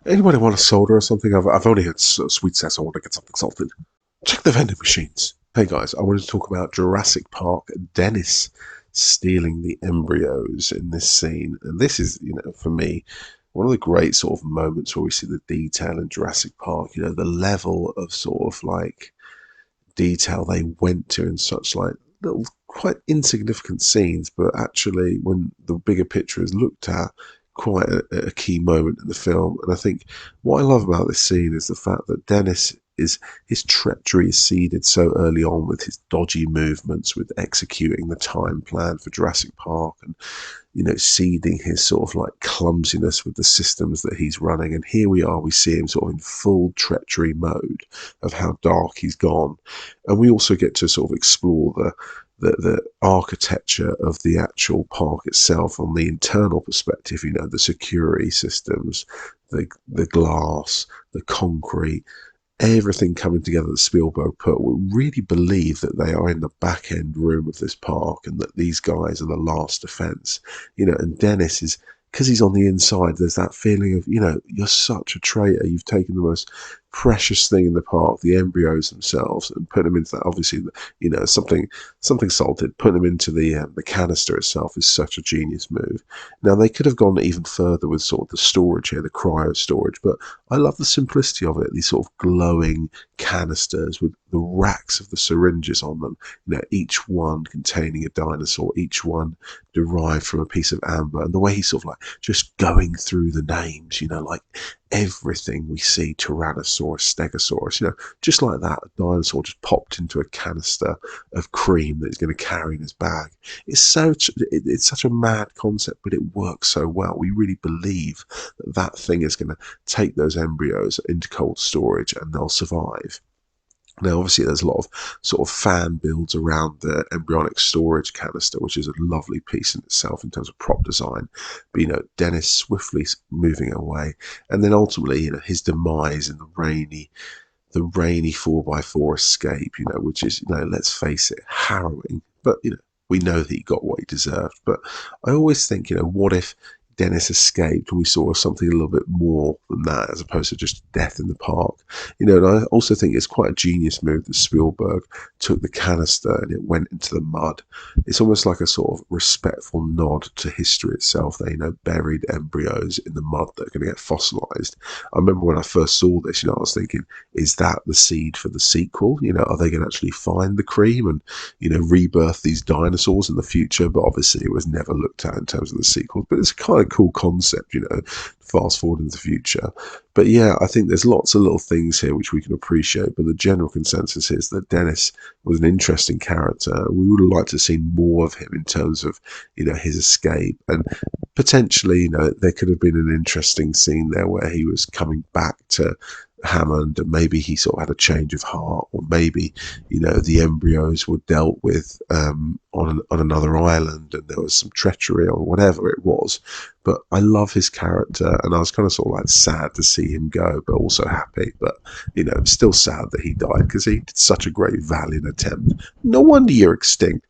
Anybody want a soda or something? I've only had sweet sass. I want to get something salted. Check the vending machines. Hey guys, I wanted to talk about Jurassic Park. Dennis stealing the embryos in this scene, and this is, for me, one of the great sort of moments where we see the detail in Jurassic Park. The level of sort of like detail they went to in such like little, quite insignificant scenes, but actually, when the bigger picture is looked at, quite a key moment in the film. And I think what I love about this scene is the fact that Dennis is his treachery is seeded so early on with his dodgy movements, with executing the time plan for Jurassic Park, and seeding his sort of like clumsiness with the systems that he's running. And here we are, we see him sort of in full treachery mode of how dark he's gone. And we also get to sort of explore the architecture of the actual park itself on the internal perspective, the security systems, the glass, the concrete, everything coming together that Spielberg put. We really believe that they are in the back end room of this park and that these guys are the last defense, and Dennis is, because he's on the inside, there's that feeling of, you're such a traitor. You've taken the most precious thing in the park, the embryos themselves, and put them into that. Obviously, something salted. Putting them into the canister itself is such a genius move. Now they could have gone even further with sort of the storage here, the cryo storage, but I love the simplicity of it. These sort of glowing canisters with the racks of the syringes on them. Each one containing a dinosaur, each one derived from a piece of amber, and the way he's sort of like just going through the names, like everything we see, Tyrannosaurus, Stegosaurus, just like that, a dinosaur just popped into a canister of cream that he's going to carry in his bag. It's such a mad concept, but it works so well. We really believe that that thing is going to take those embryos into cold storage and they'll survive. Now, obviously, there's a lot of sort of fan builds around the embryonic storage canister, which is a lovely piece in itself in terms of prop design. But, Dennis swiftly moving away, and then ultimately, his demise in the rainy 4x4 escape, which is, let's face it, harrowing. But, we know that he got what he deserved. But I always think, what if Dennis escaped and we saw something a little bit more than that, as opposed to just death in the park. And I also think it's quite a genius move that Spielberg took the canister and it went into the mud. It's almost like a sort of respectful nod to history itself. They, buried embryos in the mud that are going to get fossilized. I remember when I first saw this, I was thinking, is that the seed for the sequel? Are they going to actually find the cream and, rebirth these dinosaurs in the future? But obviously it was never looked at in terms of the sequel. But it's kind of cool concept, fast forward into the future. But yeah, I think there's lots of little things here which we can appreciate, but the general consensus is that Dennis was an interesting character. We would have liked to have seen more of him in terms of, his escape, and potentially, there could have been an interesting scene there where he was coming back to Hammond, and maybe he sort of had a change of heart, or maybe the embryos were dealt with on another island, and there was some treachery or whatever it was. But I love his character, and I was kind of sort of like sad to see him go, but also happy. But still sad that he died because he did such a great valiant attempt. No wonder you're extinct.